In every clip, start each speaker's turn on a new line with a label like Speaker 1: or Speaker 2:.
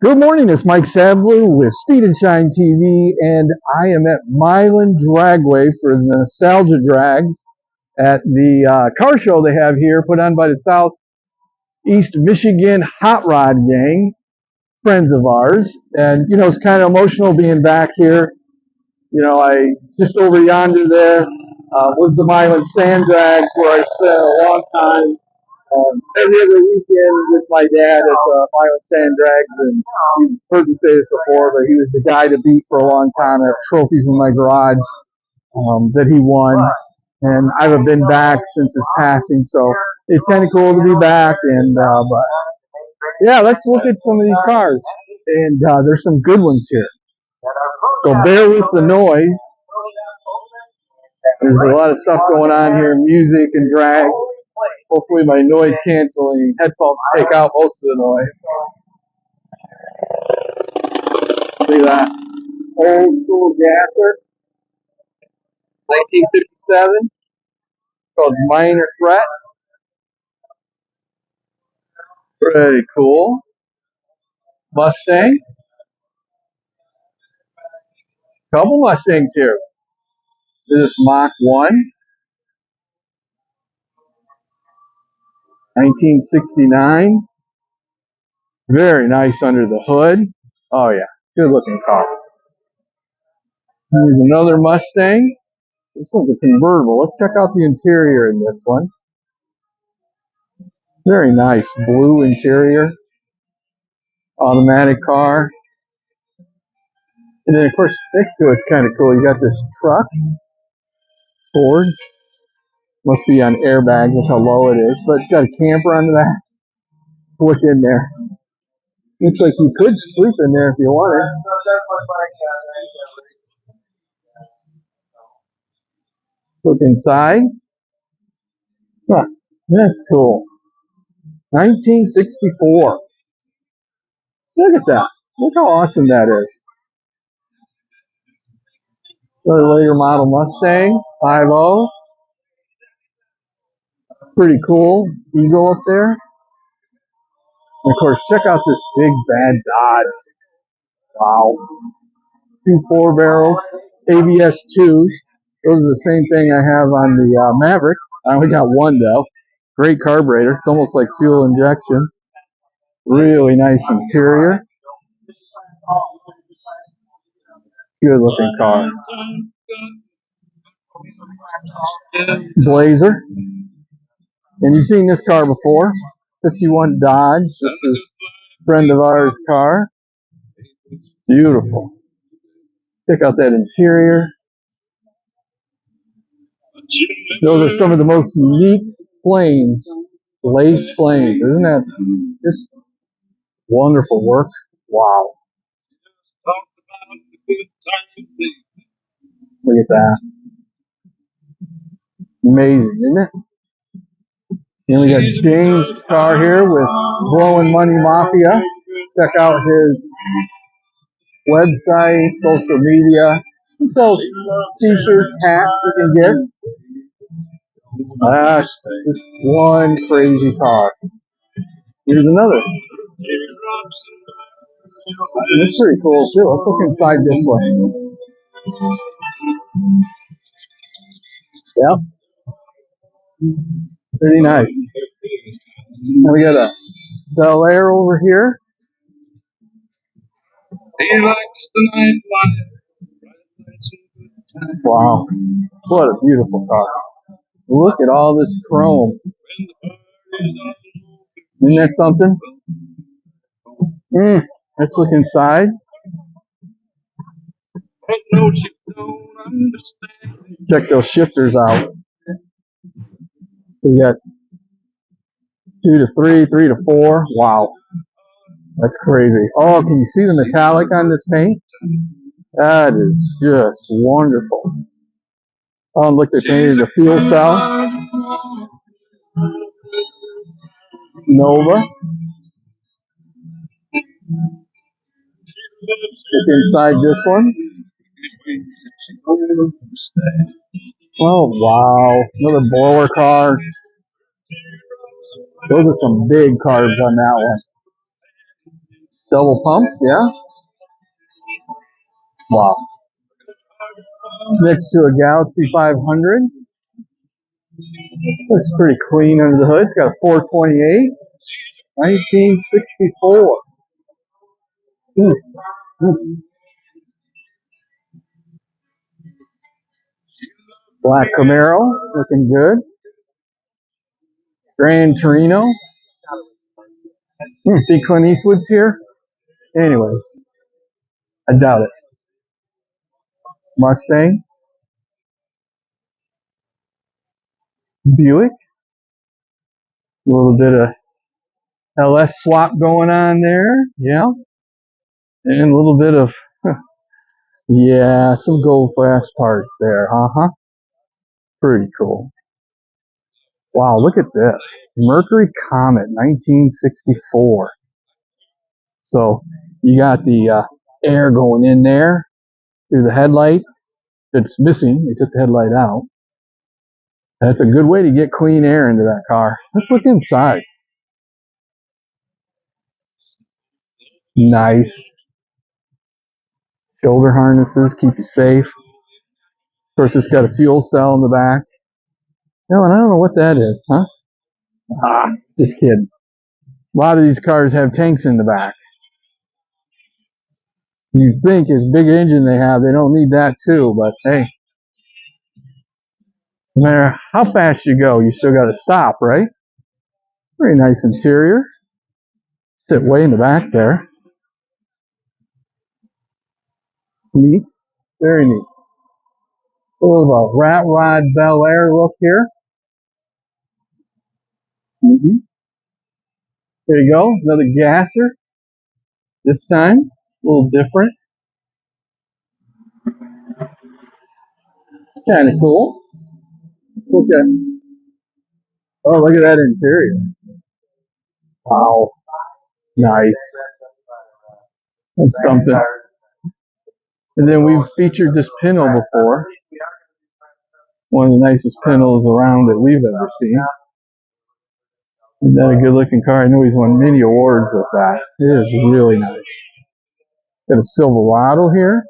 Speaker 1: Good morning, it's Mike Sadler with Speed and Shine TV, and I am at Milan Dragway for the Nostalgia Drags at the car show they have here, put on by the Southeast Michigan Hot Rod Gang, friends of ours. And, it's kind of emotional being back here. I just over yonder there was the Milan Sand Drags where I spent a long time every other weekend with my dad at the Milan Sand Drags, and you've heard me say this before, but he was the guy to beat for a long time. I have trophies in my garage that he won, and I haven't been back since his passing, so it's kind of cool to be back. And but yeah, let's look at some of these cars, and there's some good ones here. So bear with the noise. There's a lot of stuff going on here, music and drags. Hopefully my noise canceling headphones take out most of the noise. Look at that. Old school gasser. 1957. Called Minor Threat. Pretty cool. Mustang. Couple Mustangs here. This is Mach 1. 1969. Very nice under the hood. Oh yeah, good looking car. Here's another Mustang. This one's a convertible. Let's check out the interior in this one. Very nice blue interior. Automatic car. And then of course next to it's kind of cool. You got this truck. Ford. Must be on airbags. That's how low it is. But it's got a camper on the back. Look in there. Looks like you could sleep in there if you wanted. Look inside. Huh, that's cool. 1964. Look at that. Look how awesome that is. Another later model Mustang 5.0. Pretty cool. Eagle up there. And of course, check out this big bad Dodge. Wow. 2 4-barrels. ABS 2s. Those are the same thing I have on the Maverick. I only got one though. Great carburetor. It's almost like fuel injection. Really nice interior. Good looking car. Blazer. And you've seen this car before. 51 Dodge. This is a friend of ours' car. Beautiful. Check out that interior. Those are some of the most unique flames. Lace flames. Isn't that just wonderful work? Wow. Look at that. Amazing, isn't it? And we got James' car here with Blowing Money Mafia. Check out his website, social media. He sells t-shirts, hats you can get. That's just one crazy car. Here's another. This is pretty cool too. Let's look inside this one. Yep. Pretty nice. And we got a Bel Air over here. Wow. What a beautiful car. Look at all this chrome. Isn't that something? Let's look inside. Check those shifters out. We got 2 to 3, 3 to 4. Wow. That's crazy. Oh, can you see the metallic on this paint? That is just wonderful. Oh, look, they painted the fuel cell. Nova. Look inside this one. Oh, wow. Another blower car. Those are some big carbs on that one. Double pumps, yeah. Wow. Next to a Galaxy 500. Looks pretty clean under the hood. It's got a 428, 1964. Mm, mm. Black Camaro, looking good. Gran Torino. Think Clint Eastwood's here? Anyways, I doubt it. Mustang, Buick, a little bit of LS swap going on there, yeah, and a little bit of, yeah, some gold flash parts there, pretty cool. Wow, look at this. Mercury Comet, 1964. So you got the air going in there through the headlight. It's missing. They took the headlight out. That's a good way to get clean air into that car. Let's look inside. Nice. Shoulder harnesses keep you safe. Of course, it's got a fuel cell in the back. No, and I don't know what that is, huh? Just kidding. A lot of these cars have tanks in the back. You think as big an engine they have, they don't need that too, but hey, no matter how fast you go, you still got to stop, right? Very nice interior. Sit way in the back there. Neat. Very neat. A little of a rat rod Bel Air look here. There you go. Another gasser. This time, a little different. Kind of cool. Look at, oh, look at that interior. Wow. Nice. That's something. And then we've featured this Pinto before. One of the nicest Pintos around that we've ever seen. Isn't that a good looking car? I know he's won many awards with that. It is really nice. Got a Silverado here.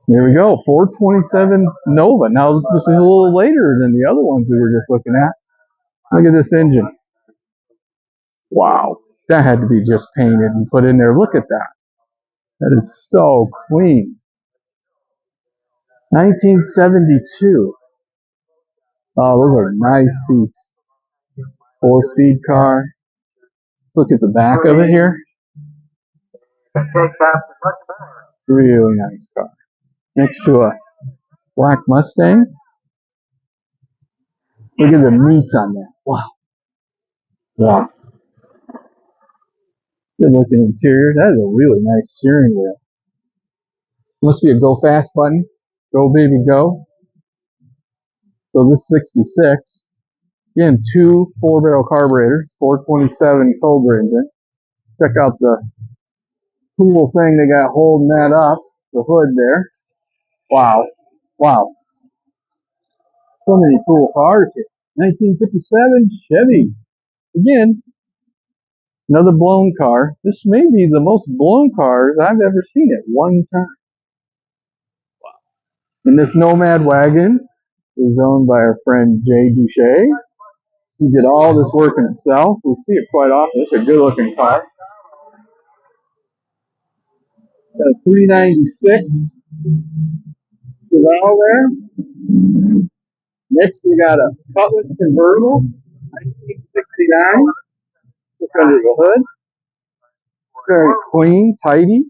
Speaker 1: There we go, 427 Nova. Now this is a little later than the other ones we were just looking at. Look at this engine. Wow, that had to be just painted and put in there. Look at that. That is so clean. 1972. Oh, those are nice seats. 4-speed car. Look at the back of it here. Really nice car. Next to a black Mustang. Look at the meat on that. Wow. Wow. Good looking interior. That is a really nice steering wheel. Must be a go fast button. Go baby go. So this 66. Again, two 4-barrel carburetors, 427 Cobra engine. Check out the cool thing they got holding that up, the hood there. Wow. Wow. So many cool cars here. 1957 Chevy. Again, another blown car. This may be the most blown cars I've ever seen at one time. And this Nomad wagon is owned by our friend Jay Duche. He did all this work himself. We see it quite often. It's a good looking car. Got a 396 Chevelle there. Next we got a Cutlass convertible, 1969. Look under the hood. Very clean, tidy.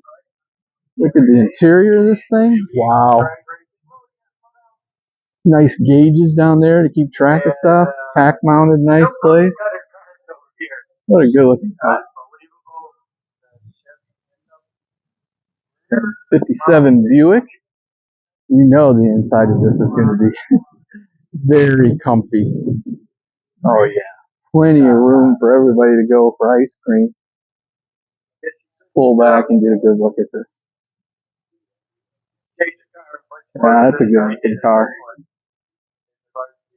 Speaker 1: Look at the interior of this thing. Wow. Nice gauges down there to keep track of stuff. Tack mounted, nice place. What a good looking car. 57 Buick. You know the inside of this is going to be very comfy. Oh yeah. Plenty of room for everybody to go for ice cream. Pull back and get a good look at this. That's a good looking car.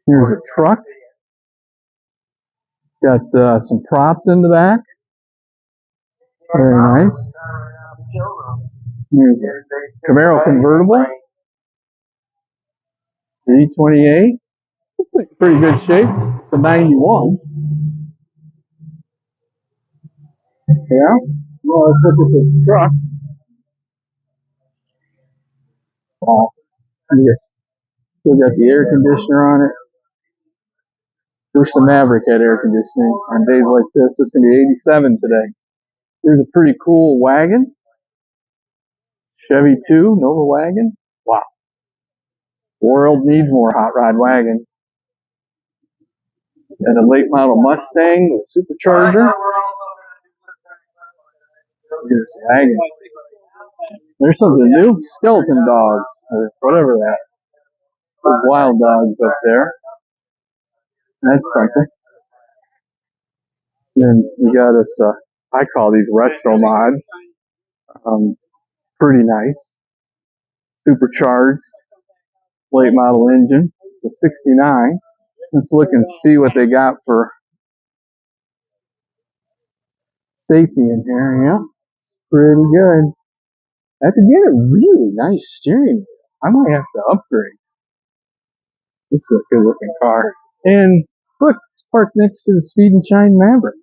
Speaker 1: Here's a truck. Got some props in the back. Very nice. Here's a Camaro convertible. V28. Pretty good shape. It's a 91. Yeah. Well, let's look at this truck. Oh, still got the air conditioner on it. Wish the Maverick had air conditioning on days like this. It's going to be 87 today. Here's a pretty cool wagon. Chevy 2 Nova wagon. Wow. The world needs more hot rod wagons. And a late model Mustang with supercharger. Look at this wagon. There's something new. Skeleton dogs, or whatever that. There's wild dogs up there. That's something. Then we got us, I call these resto mods. Pretty nice. Supercharged. Late model engine. It's a 69. Let's look and see what they got for safety in here. Yeah, it's pretty good. That's again a really nice steering wheel. I might have to upgrade. This is a good looking car. And look, it's parked next to the Speed and Shine Maverick.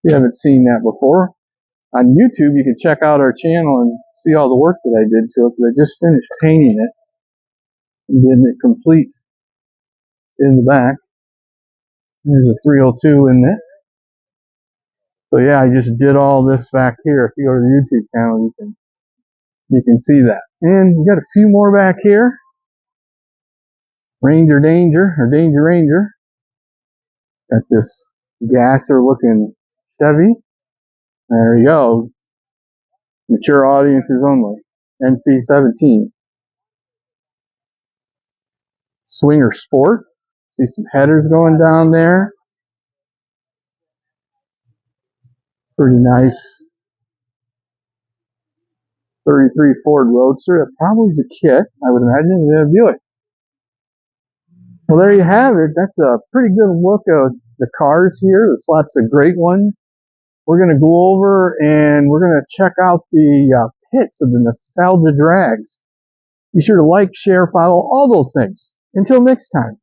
Speaker 1: If you haven't seen that before, on YouTube you can check out our channel and see all the work that I did to it, because I just finished painting it and getting it complete in the back. There's a 302 in it. So yeah, I just did all this back here. If you go to the YouTube channel, you can see that. And we got a few more back here. Ranger Danger, or Danger Ranger. Got this gasser looking Chevy. There you go. Mature audiences only. NC-17. Swinger Sport. See some headers going down there. Pretty nice 33 Ford Roadster. That probably is a kit, I would imagine. Yeah, view it. Well, there you have it. That's a pretty good look at the cars here. There's lots of great ones. We're going to go over and we're going to check out the pits of the Nostalgia Drags. Be sure to like, share, follow, all those things. Until next time.